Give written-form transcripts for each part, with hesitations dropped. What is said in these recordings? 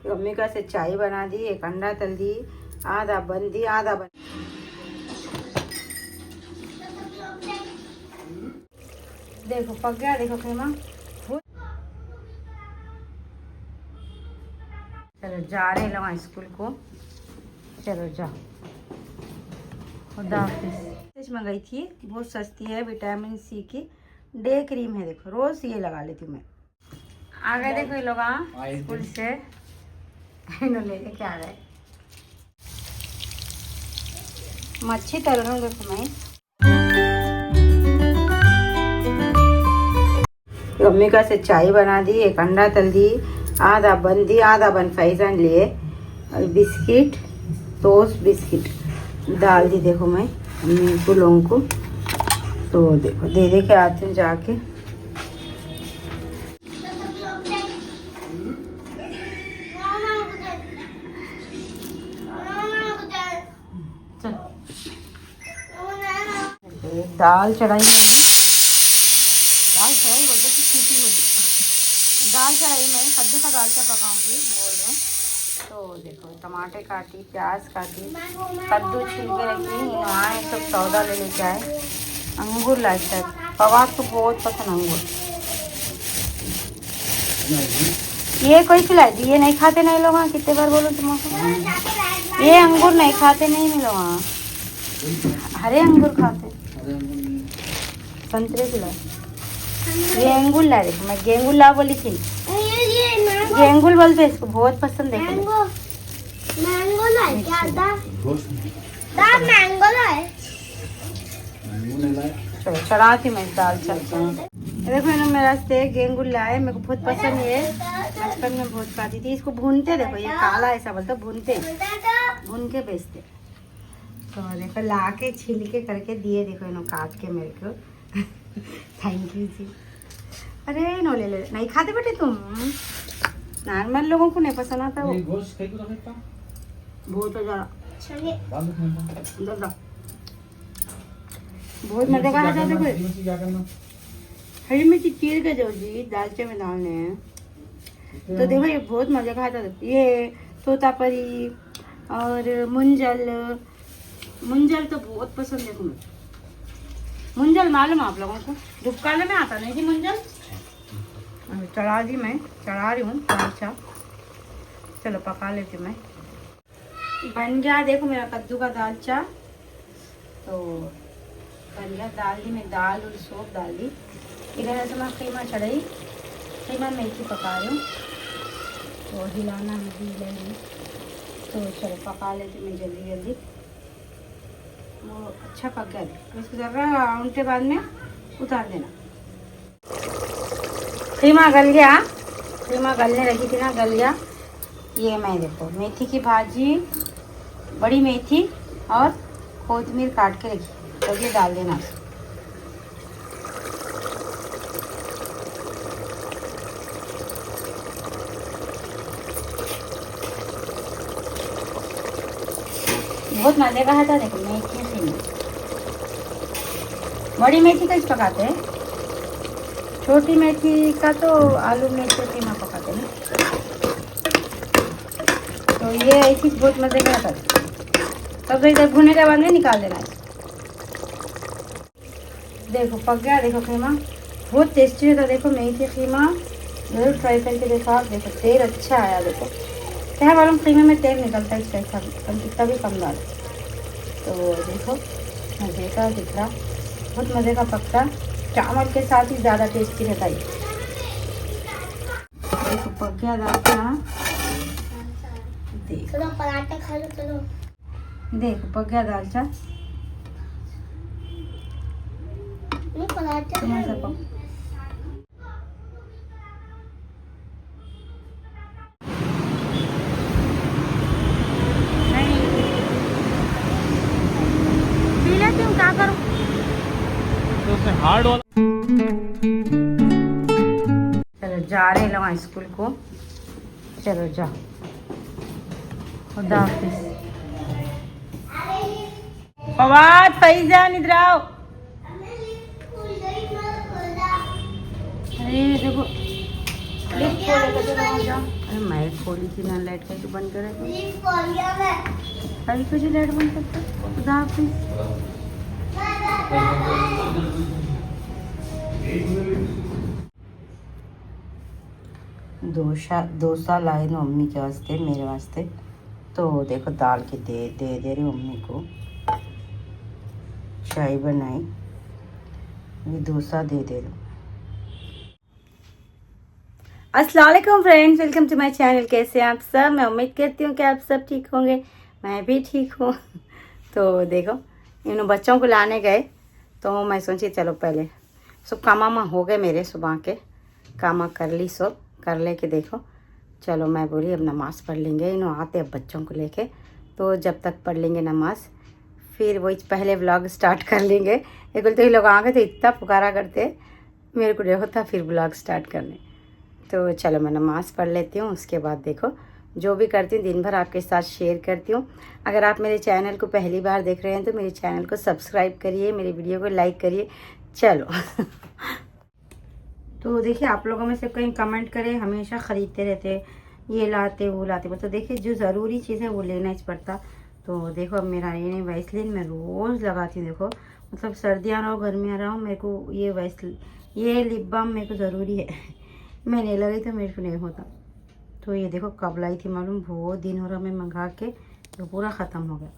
Mummy का से चाय बना दी, एक अंडा तल दी, आधा बन दी आधा बन। देखो पक गया, देखो खीमा। चलो जा रहे लोग स्कूल को, चलो जाओ। खुदा हाफिज़। मंगाई थी, बहुत सस्ती है, विटामिन सी की डे क्रीम है। देखो रोज ये लगा लेती हूँ मैं। आ गए देखो ये लोग स्कूल से, लेके क्या आ गए। मच्छी तल रहा हूँ देखो मैं। मम्मी का से चाय बना दी, एक अंडा तल दी, आधा बन दी आधा बन फैजान लिए, और बिस्किट, टोस्ट बिस्किट डाल दी देखो मैं मम्मी को लोगों को। तो देखो दे दे के आते हैं जाके। दाल चढ़ाई मैंने, दाल चढ़ाई बोलते कि सीटी होगी। दाल चढ़ाई मैं कद्दू का दाल चा पकाऊंगी बोल रहे हैं। तो देखो टमाटर काटी, प्याज काटी, कद्दू छील के रखी, इन्होंने सब सौदा ले लेके आए। अंगूर लाए शायद, फवाद को बहुत पसंद अंगूर। ये कोई खिलाई दी, ये नहीं खाते नहीं लोग। कितने बार बोलो तुमको, ये अंगूर नहीं खाते नहीं मिलो। हरे अंगूर खाते, संतरे खिलाए। ये अंगूर ला, देखो मैं गेंगुल ला बोली थी, गेंगुल बोलते इसको, बहुत पसंद है। मैंगो लाए क्या? मैंगो लाए। चलो चढ़ाती मैं दाल चलता हूँ। देखो मैंने मेरा से गेंगुल लाए, मेरे को बहुत पसंद है, बचपन में बहुत खाती थी। इसको भूनते, देखो ये काला ऐसा बोलते, भूनते, भून के बेचते। तो देखो ला के छिल के करके दिए, देखो इन्हों काट के मेरे को। थैंक यू जी। अरे नो ले नहीं खाते बेटे तुम, नॉर्मल लोगों को नहीं पसंद आता वो। बहुत ज़्यादा बहुत मजे का आता। देखो हरी मिर्ची चीर के दो जी, दालचे में डालने हैं। तो देखो ये बहुत मजे का आता। ये तोतापरी और मुंजल, मुंजल तो बहुत पसंद है तुम्हें। मुंजल मालूम आप लोगों को, दुपकाले में आता नहीं थी मुंजल। चढ़ा दी मैं, चढ़ा रही हूँ अच्छा। चलो पका लेती हूँ मैं। बन गया देखो मेरा कद्दू का दाल चा। तो बन गया, डाल दी मैं दाल और सौंफ डाल दी। इधर से मैं खीमा चढ़ाई, खीमा मेथी पका रही हूँ। तो हिलाना है भी, तो चलो पका लेती मैं जल्दी जल्दी। वो अच्छा पक गया, इसको ज़रा उनके बाद में उतार देना। खीमा गल गया, खीमा गलने रखी थी ना, गल गया। ये मैं देखो मेथी की भाजी, बड़ी मेथी और कोथिमीर काट के रखी, तो ये डाल देना। बहुत मजे का था। देखो मेथी से, बड़ी मेथी का इस पकाते हैं, छोटी मेथी का तो आलू मेथी कीमा पकाते हैं। तो ये ऐसी बहुत मजे का था। तब तो इधर भुने के बाद में निकाल देना है। देखो पक गया, देखो खीमा बहुत टेस्टी रहता। देखो मेथी खीमा जरूर ट्राई करके देखो आप। देखो तेल अच्छा आया, देखो क्या मालूम खीमे में तेल निकलता है इसका, कितना भी कम डाल। तो देखो मज़े का दिख रहा, बहुत मज़े का पकता। चावल के साथ ही ज़्यादा टेस्टी रहता है। देखो पक गया दाल का, देखो पराठा खा लो। चलो देखो पक गया दाल चा। क्या करूं तो उसने हार्ड वाला। चलो जा रहे लोग स्कूल को, चलो जाओ। खुदा हाफिज़। फवाद फैजान इधर आओ। अरे देखो मैं खोली थी ना लाइट करके बंद करे कभी तुझे लाइट बंद करता खुदा हाफिज। डोसा लाए ना मम्मी के वास्ते मेरे वास्ते। तो देखो दाल के दे रही मम्मी को। चाय बनाई, ये डोसा दे रही। अस्सलाम वालेकुम friends, welcome to my channel. कैसे हैं आप सब? मैं उम्मीद करती हूँ कि आप सब ठीक होंगे। मैं भी ठीक हूँ। तो देखो इन बच्चों को लाने गए तो मैं सोची चलो पहले सब कामा हो गए मेरे सुबह के कामा कर ली, सब कर ले के देखो चलो मैं बोली अब नमाज़ पढ़ लेंगे। इन्हों आते अब बच्चों को लेके, तो जब तक पढ़ लेंगे नमाज़ फिर वही पहले व्लॉग स्टार्ट कर लेंगे। एक बोलते ही लोग आ गए थे इतना पुकारा करते मेरे को नहीं होता फिर व्लॉग स्टार्ट करने। तो चलो मैं नमाज़ पढ़ लेती हूँ, उसके बाद देखो जो भी करती हूँ दिन भर आपके साथ शेयर करती हूँ। अगर आप मेरे चैनल को पहली बार देख रहे हैं तो मेरे चैनल को सब्सक्राइब करिए, मेरी वीडियो को लाइक करिए। चलो तो देखिए आप लोगों में से कहीं कमेंट करे हमेशा ख़रीदते रहते ये लाते वो लाते, तो देखिए जो ज़रूरी चीज़ है वो लेना ही पड़ता। तो देखो अब मेरा ये वैसलीन मैं रोज़ लगाती हूँ। देखो मतलब सर्दियाँ रहो गर्मियाँ रहो मेरे को ये ये लिप बाम मेरे को ज़रूरी है। मैं नहीं लगी तो मेरे को नहीं होता। तो ये देखो कब लाई थी मालूम, बहुत दिन हो रहा मैं मंगा के, तो पूरा ख़त्म हो गया।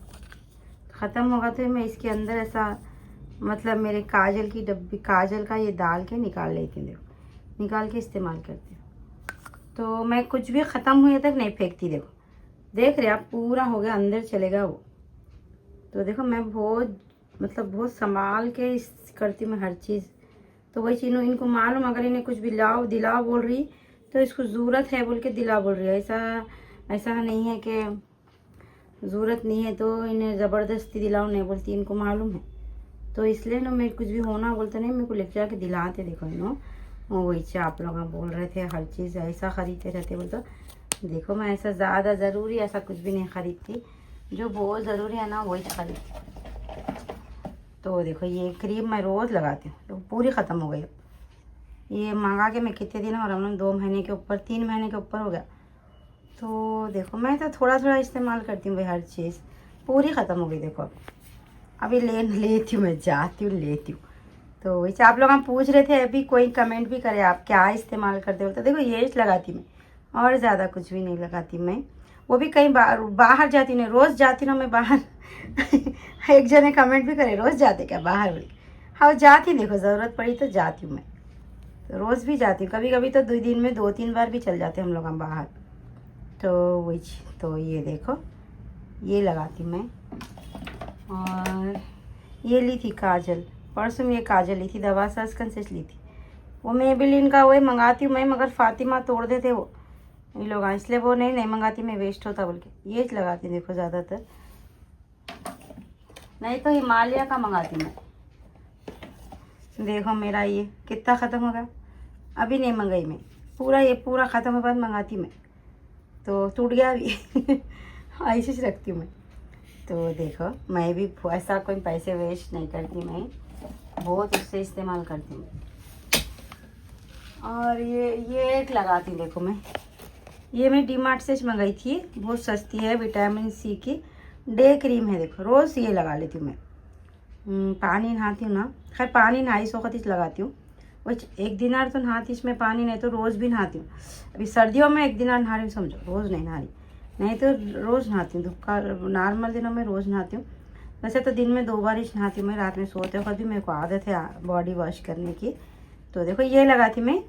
ख़त्म होगा तो मैं इसके अंदर ऐसा मतलब मेरे काजल की डब्बी काजल का ये डाल के निकाल लेती हूँ। देखो निकाल के इस्तेमाल करती हूँ। तो मैं कुछ भी ख़त्म हुए तक नहीं फेंकती। देखो देख रहे आप पूरा हो गया, अंदर चलेगा वो। तो देखो मैं बहुत संभाल के करती हूँ मैं हर चीज़। तो वही चीज़ इनको मालूम, अगर इन्हें कुछ भी लाओ दिलाओ बोल रही तो इसको ज़रूरत है बोल के दिला बोल रही है। ऐसा नहीं है कि ज़रूरत नहीं है तो इन्हें ज़बरदस्ती दिलाओ नहीं बोलती, इनको मालूम है। तो इसलिए ना मैं कुछ भी होना बोलते नहीं, मेरे को लेकर जाके दिलाते। देखो इन्हों वही आप लोग बोल रहे थे हर चीज़ ऐसा ख़रीदते रहते बोल, तो देखो मैं ऐसा ज़्यादा ज़रूरी ऐसा कुछ भी नहीं ख़रीदती, जो बहुत ज़रूरी है ना वही ख़रीदती। तो देखो ये क्रीम मैं रोज़ लगाती हूँ, तो पूरी ख़त्म हो गई। ये मंगा के मैं कितने दिन और हम 2 महीने के ऊपर 3 महीने के ऊपर हो गया। तो देखो मैं तो थोड़ा थोड़ा इस्तेमाल करती हूँ भाई, हर चीज़ पूरी ख़त्म हो गई। देखो अभी लेती हूँ, मैं जाती हूँ लेती हूँ। तो वैसे आप लोग हम पूछ रहे थे अभी कोई कमेंट भी करे आप क्या इस्तेमाल करते हो, तो देखो ये लगाती मैं और ज़्यादा कुछ भी नहीं लगाती मैं। वो भी कहीं बाहर जाती नहीं, रोज़ जाती ना मैं बाहर। एक जने कमेंट भी करे रोज़ जाते क्या बाहर बोली, हाँ जाती, देखो ज़रूरत पड़ी तो जाती हूँ मैं, तो रोज़ भी जाती हूँ। कभी कभी तो 2 दिन में 2-3 बार भी चल जाते हम लोग हम बाहर। तो वही तो ये देखो ये लगाती मैं। और ये ली थी काजल, परसों में ये काजल ली थी, दवा सस्कन से ली थी। वो मेबेलिन का वही मंगाती हूँ मैं, मगर फातिमा तोड़ देते वो ये लोग, इसलिए वो नहीं मंगाती मैं, वेस्ट होता बोल के ये लगाती हूँ। देखो ज़्यादातर नहीं तो हिमालय का मंगाती मैं। देखो मेरा ये कितना ख़त्म हो गया, अभी नहीं मंगाई मैं, ये पूरा ख़त्म होने बाद मंगाती मैं, तो टूट गया अभी। ऐसे ही रखती हूँ मैं। तो देखो मैं भी ऐसा कोई पैसे वेस्ट नहीं करती, मैं बहुत उससे इस्तेमाल करती हूँ। और ये एक लगाती हूँ। देखो मैं डीमार्ट से मंगाई थी, बहुत सस्ती है, विटामिन सी की डे क्रीम है। देखो रोज़ ये लगा लेती हूँ मैं। पानी नहाती हूँ ना, खैर पानी नहाई सोखत लगाती हूँ, वो 1 दिनार तो नहाती इसमें पानी, नहीं तो रोज़ भी नहाती हूँ। अभी सर्दियों में 1 दिनार नहा रही हूँ समझो, रोज़ नहीं नहा रही, नहीं तो रोज़ नहाती हूँ। धूप का नॉर्मल दिनों में रोज़ नहाती हूँ। वैसे तो दिन में 2 बार ही नहाती हूँ मैं, रात में सोते वक्त भी मेरे को आदत है बॉडी वॉश करने की। तो देखो ये लगाती मैं,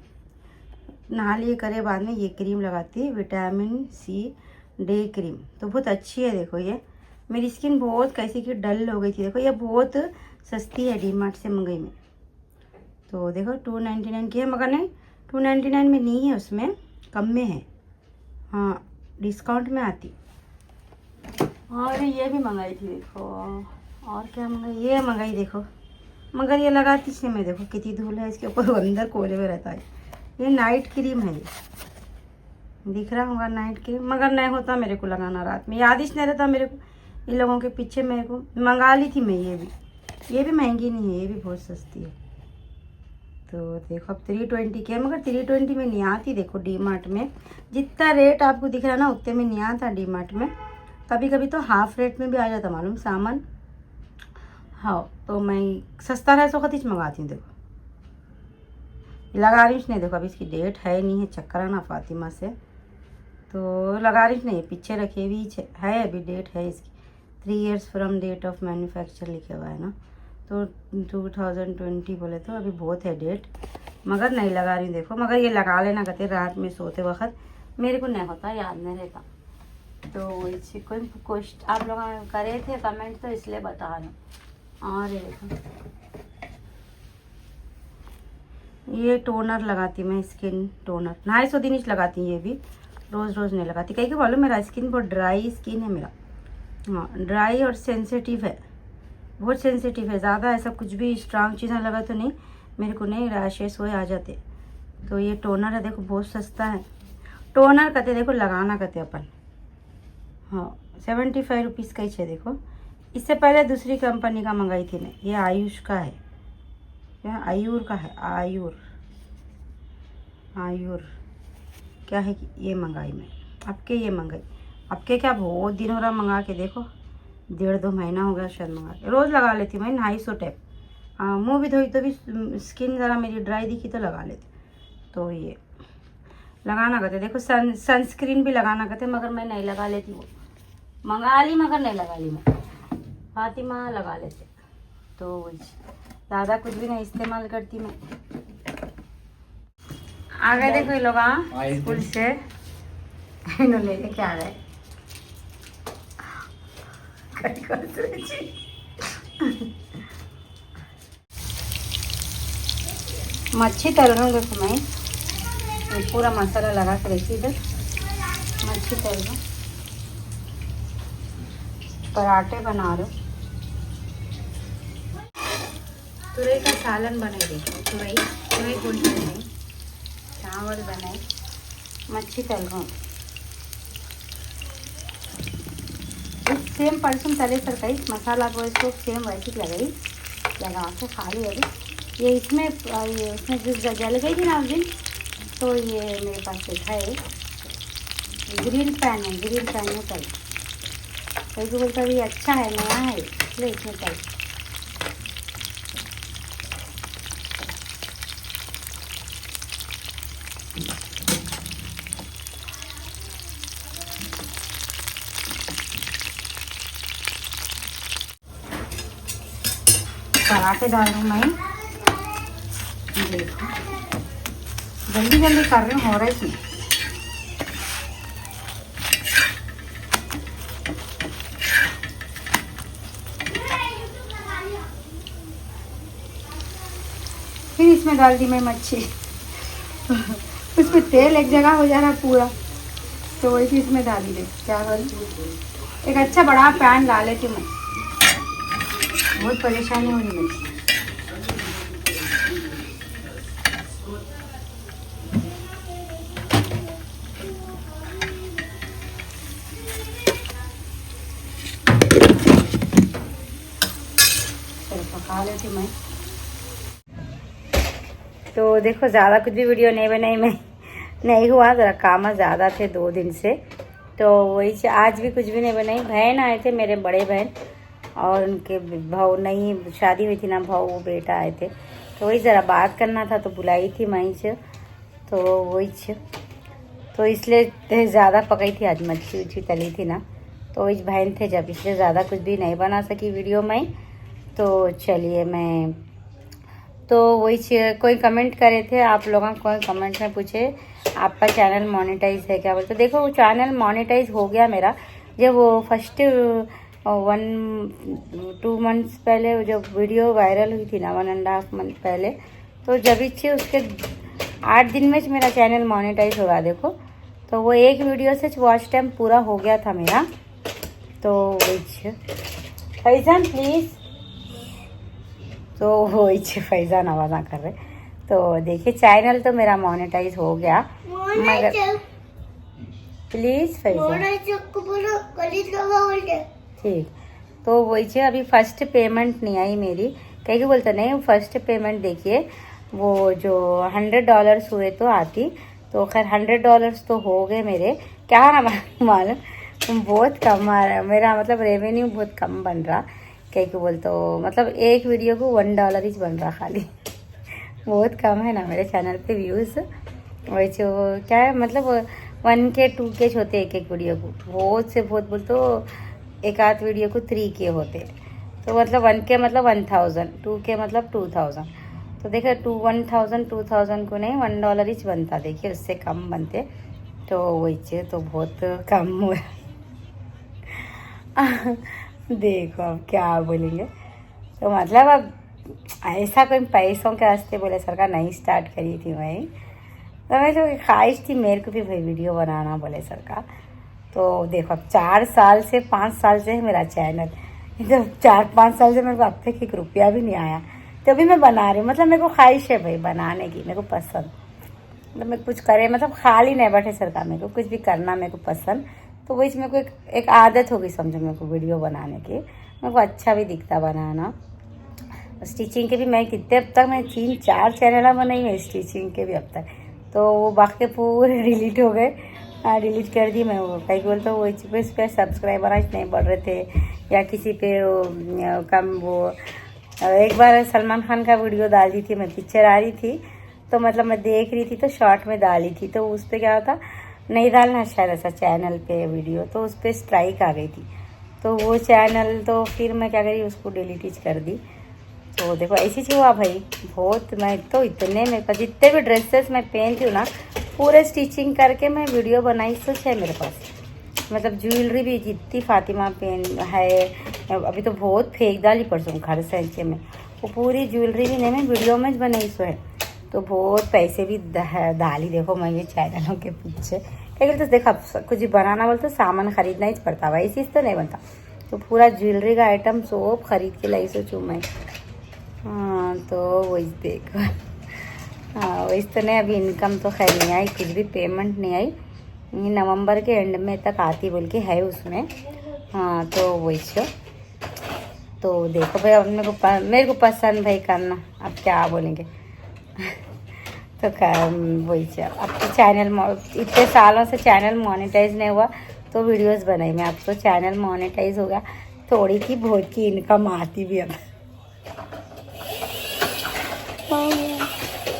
नहा लिए करे बाद में ये क्रीम लगाती, विटामिन सी डे क्रीम, तो बहुत अच्छी है। देखो ये मेरी स्किन बहुत कैसी की डल हो गई थी, देखो ये बहुत सस्ती है, डीमार्ट से मंगाई मैं। तो देखो 299 की है, मगर नहीं 299 में नहीं है, उसमें कम में है, हाँ डिस्काउंट में आती। और ये भी मंगाई थी देखो, और क्या मंगाई, ये मंगाई देखो, मगर ये लगाती इसलिए मैं, देखो कितनी धूल है इसके ऊपर, अंदर कोले में रहता है। ये नाइट क्रीम है, ये दिख रहा होगा नाइट क्रीम, मगर नहीं होता मेरे को लगाना रात में, याद ही नहीं रहता मेरे को, इन लोगों के पीछे मेरे को मंगा ली थी मैं। ये भी महंगी नहीं है, ये भी बहुत सस्ती है। तो देखो अब 320 के, मगर 320 में नहीं आती। देखो डी मार्ट में जितना रेट आपको दिख रहा है ना उतने में नहीं आता डी मार्ट में। कभी कभी तो हाफ रेट में भी आ जाता मालूम सामान। हाँ तो मैं सस्ता रहे सो खतीच मंगाती हूँ। देखो लगा रही नहीं, देखो अभी इसकी डेट है नहीं है, चक्कर ना फातिमा से तो लगा रही नहीं, पीछे रखे हुई है, अभी डेट है इसकी 3 years from date of manufacture लिखा हुआ है ना, तो 2020 बोले तो अभी बहुत है डेट, मगर नहीं लगा रही हूँ। देखो मगर ये लगा लेना कहते रात में सोते वक्त, मेरे को नहीं होता, याद नहीं रहता। तो इसी कोई क्वेश्चन आप लोग करे थे कमेंट तो इसलिए बता रहे। और देखो ये टोनर लगाती मैं, स्किन टोनर 250 दिन लगाती ये भी, रोज़ रोज़ नहीं लगाती। कहीं के बोलो मेरा स्किन बहुत ड्राई स्किन है मेरा, हाँ ड्राई और सेंसिटिव है, बहुत सेंसिटिव है। ज़्यादा ऐसा कुछ भी स्ट्रांग चीज़ें लगा तो नहीं, मेरे को नहीं रैशेस हुए आ जाते। तो ये टोनर है, देखो बहुत सस्ता है टोनर कहते, देखो लगाना कहते अपन, हाँ 75 रुपीज़ का ही है। देखो इससे पहले दूसरी कंपनी का मंगाई थी मैं, ये आयुष का है, यह आयुर का है, आयुर क्या है कि ये मंगाई मैं, आपके ये मंगाई, आपके क्या बहुत दिन हो रहा मंगा के, देखो 1.5-2 महीना हो गया शायद मंगा के। रोज़ लगा लेती मैं 250 टैप, हाँ मुँह भी धोई तो भी स्किन ज़रा मेरी ड्राई दिखी तो लगा लेती। तो ये लगाना कहते, देखो सनस्क्रीन भी लगाना कहते, मगर मैं नहीं लगा लेती, वो मंगा ली मगर नहीं लगा ली मैं, फातिमा लगा लेते। तो वही ज़्यादा कुछ भी नहीं इस्तेमाल करती मैं। आ गए देखो ये लोग स्कूल से, इन्होंने लेके आ गए मच्छी तल रहा हूँ। देखो मैं पूरा मसाला लगा के रखी, इधर मच्छी तल रहा हूँ, पराठे बना रहे हूँ, तुरई का सालन बनाई। देखो तुरई गुड़ बनाई, चावल बनाए, मच्छी तल रहा हूँ। सेम परसों तले सरकाई मसाला को इसको सेम वैसे लगाई, लगा के खा ली। अभी ये इसमें जो जल गई थी ना उस दिन, तो ये मेरे पास एक है ग्रिल पैन है, ग्रिल पैन में तल, कहीं को बोलता ये अच्छा है नया है इसलिए इसमें तल। पराठे डाल रही हूँ मैं, देखो जल्दी जल्दी कर रही हूँ, हो रहा है इसमें। फिर इसमें डाल दी मैं मच्छी उसमें तेल एक जगह हो जा रहा पूरा, तो वही इसमें डाली दे चावल। एक अच्छा बड़ा पैन ला लेती हूँ मैं, बहुत परेशानी हो रही है। चलो पका लेती मैं। तो देखो ज़्यादा कुछ भी वीडियो नहीं बनाई मैं, नहीं हुआ, ज़रा काम ज़्यादा थे 2 दिन से, तो वही से आज भी कुछ भी नहीं बनाई। बहन आए थे मेरे बड़े बहन, और उनके भाव नहीं शादी हुई थी ना, भाव वो बेटा आए थे, तो वही ज़रा बात करना था तो बुलाई थी वहीं से, तो वही तो इसलिए ज़्यादा पकाई थी आज, मच्छी उच्छी तली थी ना, तो वही बहन थे जब, इसलिए ज़्यादा कुछ भी नहीं बना सकी वीडियो में। तो चलिए मैं, तो वही कोई कमेंट करे थे आप लोगों, कोई कमेंट में पूछे आपका चैनल मोनेटाइज है क्या बोलते, तो देखो वो चैनल मोनेटाइज हो गया मेरा, जब वो फर्स्ट 1-2 मंथ्स पहले जब वीडियो वायरल हुई थी ना, 1.5 मंथ पहले, तो जब इच्छे उसके 8 दिन में मेरा चैनल मोनेटाइज होगा। देखो तो वो एक वीडियो से वॉच टाइम पूरा हो गया था मेरा। तो फैजान प्लीज़, तो वो फैजान आवाज़ कर रहे, तो देखिए चैनल तो मेरा मोनेटाइज हो गया, मगर प्लीज़ फैजान ठीक। तो वही अभी फर्स्ट पेमेंट नहीं आई मेरी, कहीं बोलते नहीं फर्स्ट पेमेंट देखिए वो जो $100 हुए तो आती। तो खैर $100 तो हो गए मेरे, क्या ना मालूम बहुत कम आ रहा है मेरा, मतलब रेवेन्यू बहुत कम बन रहा। क्या कि बोल तो मतलब एक वीडियो को $1 ही बन रहा खाली बहुत कम है ना मेरे चैनल पे व्यूज़। वही जो क्या है मतलब 1K 2K होते एक एक वीडियो को, बहुत से बहुत बोल तो एक आध वीडियो को 3K होते। तो मतलब 1K मतलब 1000, 2K मतलब 2000। तो देखिए 1000 को नहीं $1 ही बनता, देखिए उससे कम बनते। तो वही चीज़ तो बहुत कम हुआ देखो अब क्या बोलेंगे। तो मतलब अब ऐसा कोई पैसों के रास्ते बोले सरकार नहीं स्टार्ट करी थी मैं। तो मैं तो ख्वाहिश थी मेरे को भी भाई वीडियो बनाना बोले सरकार। तो देखो अब 4 साल से 5 साल से है मेरा चैनल, जब 4-5 साल से मेरे को अब तक 1 रुपया भी नहीं आया। तो भी मैं बना रही हूँ, मतलब मेरे को ख्वाहिश है भाई बनाने की, मेरे को पसंद, मतलब मैं कुछ करे मतलब खाली नहीं बैठे सरकार, मेरे को कुछ भी करना मेरे को पसंद। तो वही मेरे को एक आदत हो गई समझो मेरे को वीडियो बनाने की, मेरे को अच्छा भी दिखता बनाना। स्टिचिंग के भी मैं कितने अब तक मैं 3-4 चैनल बनाई है स्टिचिंग के भी अब तक। तो वो बाकी पूरे डिलीट हो गए, डिलीट कर दी मैं। वो कहीं बोलते वो इस पे सब्सक्राइबर आज नहीं बढ़ रहे थे या किसी पे कम। वो एक बार सलमान खान का वीडियो डाल दी थी मैं, पिक्चर आ रही थी तो मतलब मैं देख रही थी तो शॉर्ट में डाली थी। तो उस पर क्या होता नहीं डालना शायद ऐसा चैनल पे वीडियो, तो उस पर स्ट्राइक आ गई थी। तो वो चैनल तो फिर मैं क्या करी उसको डिलीट ही कर दी। तो देखो ऐसी चीज़ हुआ भाई बहुत। मैं तो इतने मेरे पास जितने भी ड्रेसेस मैं पहनती हूँ ना पूरे स्टिचिंग करके मैं वीडियो बनाई सोच है मेरे पास। मतलब ज्वेलरी भी जितनी फातिमा पहन है अभी तो बहुत फेंक डाली परसों घर से में, वो पूरी ज्वेलरी भी नहीं मैं वीडियो में बनाई सो है। तो बहुत पैसे भी डाली देखो मैं ये चैनलों के पीछे। क्या तो देखो कुछ भी बनाना बोलते तो सामान खरीदना ही पड़ता भाई, चीज़ तो नहीं बनता। तो पूरा ज्वेलरी का आइटम सब खरीद के लाई सोचूँ मैं। हाँ तो वही देखो, हाँ वैसे तो नहीं अभी इनकम तो खैर नहीं आई, कुछ भी पेमेंट नहीं आई, नवंबर के एंड में तक आती बोल के है उसमें। हाँ तो वही चो। तो देखो भाई अब मेरे को पसंद भाई करना, अब क्या बोलेंगे तो वही चो। अब तो चैनल इतने सालों से चैनल मोनेटाइज नहीं हुआ तो वीडियोस बनाई मैं, अब तो चैनल मोनेटाइज हो गया, थोड़ी की बहुत की इनकम आती भी अब।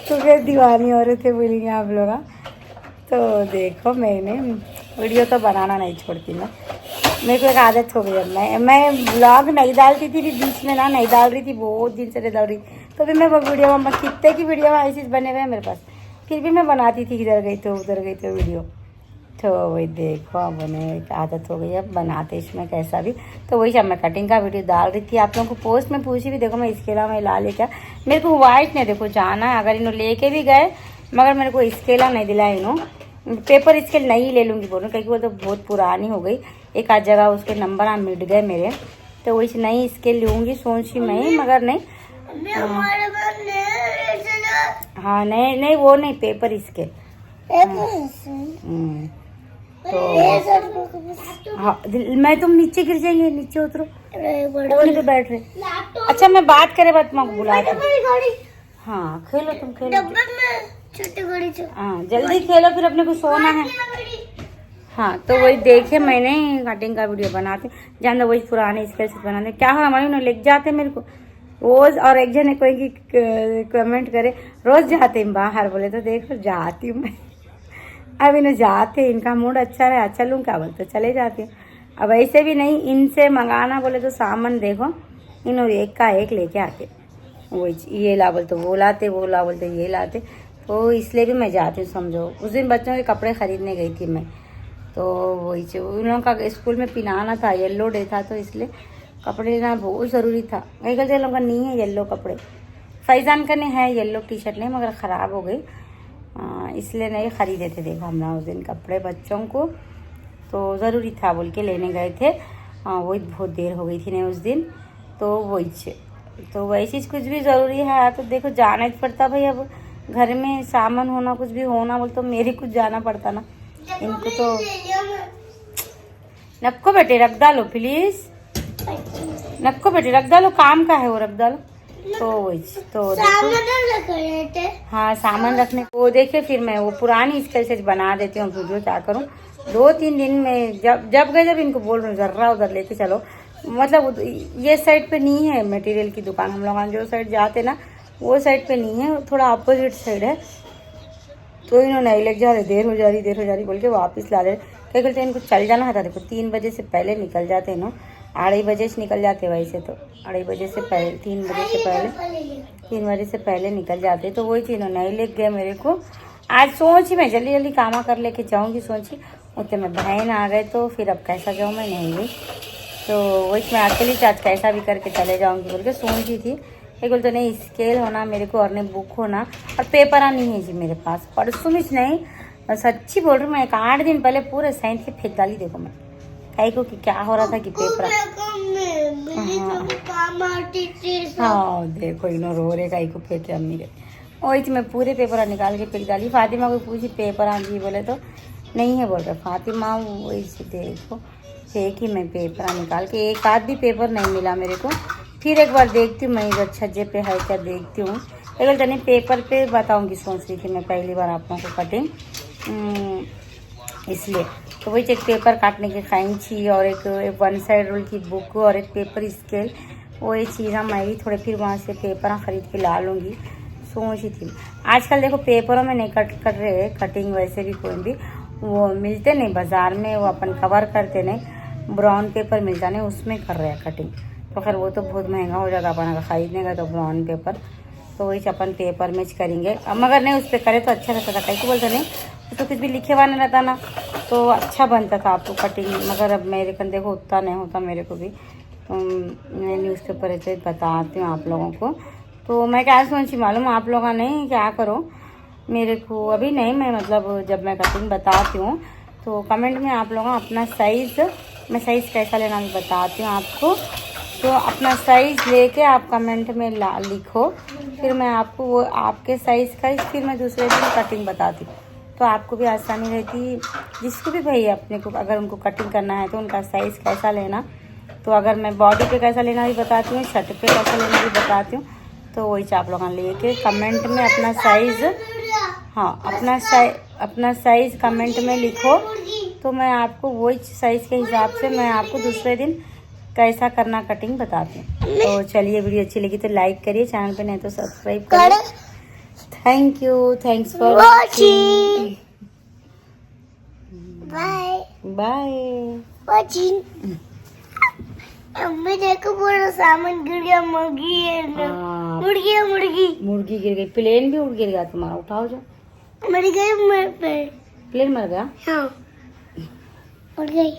तो फिर दीवानी हो रहे थे बोलेंगे आप लोग। तो देखो मैंने वीडियो तो बनाना नहीं छोड़ती मैं, मेरे को एक आदत हो गई अब। मैं ब्लॉग नहीं डालती थी भी बीच में ना, नहीं डाल रही थी बहुत दिन से नहीं डाल रही। तो भी मैं वो वीडियो में कितने की वीडियो ऐसी बने हुए हैं मेरे पास, फिर भी मैं बनाती थी इधर गई तो उधर गई तो वीडियो। तो वही देखो अब उन्हें एक आदत हो गई अब बनाते इसमें कैसा भी। तो वही जब मैं कटिंग का वीडियो डाल रही थी आप लोगों को पोस्ट में पूछी भी देखो मैं इसके अलावा मैं ला ले क्या, मेरे को वाइट नहीं देखो जाना है। अगर इन्होंने लेके भी गए मगर मेरे को स्केला नहीं दिलाया इन्होंने, पेपर स्केल नहीं ले लूँगी बोलूँ क्योंकि वो तो बहुत पुरानी हो गई, एक आध जगह उसके नंबर मिट गए मेरे। तो वही नई स्केल लूँगी सोची मैं मगर नहीं। हाँ नहीं नहीं वो नहीं पेपर स्केल। तो हाँ मैं तुम नीचे गिर जाएंगे, नीचे उतरो पे बैठ रहे। अच्छा मैं बात करे बात तुमको बुला। हाँ खेलो तुम खेलो, हाँ जल्दी खेलो फिर अपने को सोना है। हाँ तो वही देखे मैंने कटिंग का वीडियो बनाते जान दो, वही पुराने स्केल से बनाते क्या हो हमारे उन्हें लेके जाते मेरे को रोज। और एक जने कोई कमेंट करे रोज जाते हैं बाहर, बोले तो देखो जाती हूँ मैं। अब इन्हें जाते इनका मूड अच्छा रहे चलूँ क्या बोलते चले जाती हूँ। अब ऐसे भी नहीं इनसे मंगाना बोले तो सामान देखो इन्होंने एक का एक लेके आके वही ये ला बोलते वो लाते, वो ला बोलते ये लाते। तो इसलिए भी मैं जाती हूँ समझो। उस दिन बच्चों के कपड़े खरीदने गई थी मैं, तो वही उन लोगों का स्कूल में पिनाना था, येलो डे था तो इसलिए कपड़े लेना बहुत ज़रूरी था। कहीं कल लोगों का नहीं है येलो कपड़े, फैजान का नहीं है येलो टी शर्ट नहीं मगर ख़राब हो गई इसलिए नहीं ख़रीदे थे। देखो हम उस दिन कपड़े बच्चों को तो ज़रूरी था बोल के लेने गए थे। वही बहुत देर हो गई थी नहीं उस दिन। तो वही तो वही चीज़ कुछ भी ज़रूरी है तो देखो जाना ही पड़ता भाई। अब घर में सामान होना कुछ भी होना बोल तो मेरे कुछ जाना पड़ता ना इनको। तो नक्को बेटे रख डालो प्लीज़, नक्को बेटे रख डालो, काम का है वो रख डालो। तो वही तो देखो, हाँ सामान रखने को देखे। फिर मैं वो पुरानी स्केल से बना देती हूँ वीडियो। क्या करूँ, 2-3 दिन में जब गए, जब इनको बोल रही हूँ जर्रा उधर लेके चलो, मतलब ये साइड पे नहीं है मटेरियल की दुकान। हम लोग जो साइड जाते ना वो साइड पे नहीं है, थोड़ा अपोजिट साइड है। तो इन्होंने नहीं लग जा रहे, देर हो जा रही बोल के वापस ला रहे। क्या बोलते इनको चल जाना था, देखो 3 बजे से पहले निकल जाते हैं ना, 2:30 बजे से निकल जाते वैसे तो 2:30 बजे से पहले, 3 बजे से पहले, 3 बजे से पहले निकल जाते। तो वही चीज़ नहीं लेके गए मेरे को। आज सोची मैं जल्दी कामा कर लेके जाऊँगी, सोची उतने में बहन आ गए तो फिर अब कैसा जाऊँ, मैं नहीं गई। तो वही मैं अकेली आज कैसा भी करके चले जाऊँगी बोल के सोची थी। एक बोलते नहीं स्केल होना मेरे को और नहीं बुक होना, और पेपर नहीं है जी मेरे पास। परसों में नहीं, सच्ची बोल रही हूँ मैं, 8 दिन पहले पूरे साइंस के फेंक डाली। देखो मैं कहीं को कि क्या हो रहा था कि पेपर, हाँ देखो इन्हों रो रहे कहीं को फेंके अम्मी के। वही थी मैं पूरे पेपर निकाल के फेंक डाली। फातिमा को पूछी पेपर आ जी, बोले तो नहीं है बोल रहे फातिमा। वही से देखो फेंक ही मैं पेपर निकाल के, एक आध भी पेपर नहीं मिला मेरे को। फिर एक बार देखती हूँ मैं इधर छज्जे पे है क्या, देखती हूँ। एक बार नहीं पेपर पे बताऊँगी, सोच रही थी मैं पहली बार आप लोगों को कटिंग, इसलिए। तो वही एक पेपर काटने की कैंची और एक 1 साइड रूल की बुक और एक पेपर स्केल, वही चीज़ मैं ही थोड़े फिर वहाँ से पेपर खरीद के ला लूँगी, सोची थी। आजकल देखो पेपरों में नहीं कर रहे कटिंग, वैसे भी कोई भी वो मिलते नहीं बाज़ार में, वो अपन कवर करते नहीं, ब्राउन पेपर मिलता नहीं उसमें कर रहे हैं कटिंग। तो खैर वो तो बहुत महंगा हो जाएगा अपन अगर ख़रीदने का तो ब्राउन पेपर। तो वही अपन पेपर में करेंगे, मगर नहीं उस पर करे तो अच्छा रहता था। कहीं को बोलते नहीं तो कुछ भी लिखे हुआ नहीं रहता ना, तो अच्छा बनता था आपको कटिंग। मगर अब मेरे को देखो उतना नहीं होता मेरे को भी। मैं न्यूज़पेपर ऐसे बताती हूँ आप लोगों को। तो मैं क्या सोची मालूम आप लोगों नहीं क्या करो मेरे को अभी नहीं, मैं मतलब जब मैं कटिंग बताती हूँ तो कमेंट में आप लोग अपना साइज़, मैं साइज़ कैसा लेना मैं बताती हूँ आपको। तो अपना साइज़ लेके आप कमेंट में लिखो, फिर मैं आपको वो आपके साइज़ का फिर मैं दूसरे दिन कटिंग बताती हूँ। तो आपको भी आसानी रहती, जिसको भी भाई अपने को अगर उनको कटिंग करना है तो उनका साइज़ कैसा लेना। तो अगर मैं बॉडी पे कैसा लेना भी बताती हूँ, शर्ट पे कैसा लेना भी बताती हूँ। तो वही आप लोग लेके कमेंट में अपना साइज़, हाँ अपना साइज़ कमेंट में लिखो, तो मैं आपको वही साइज़ के हिसाब से मैं आपको दूसरे दिन कैसा करना कटिंग बताती हूँ। तो चलिए वीडियो अच्छी लगी तो लाइक करिए, चैनल पे नहीं तो सब्सक्राइब करिए। Thank you, thanks for watching, by watching. अम्मी देखो पूरा सामान गिर गया, मुर्गी है ना, मुर्गी गिर गई, प्लेन भी उड़ गिर गया तुम्हारा, उठाओ जो मर गई, प्लेन मर गया, हाँ उड़ गई।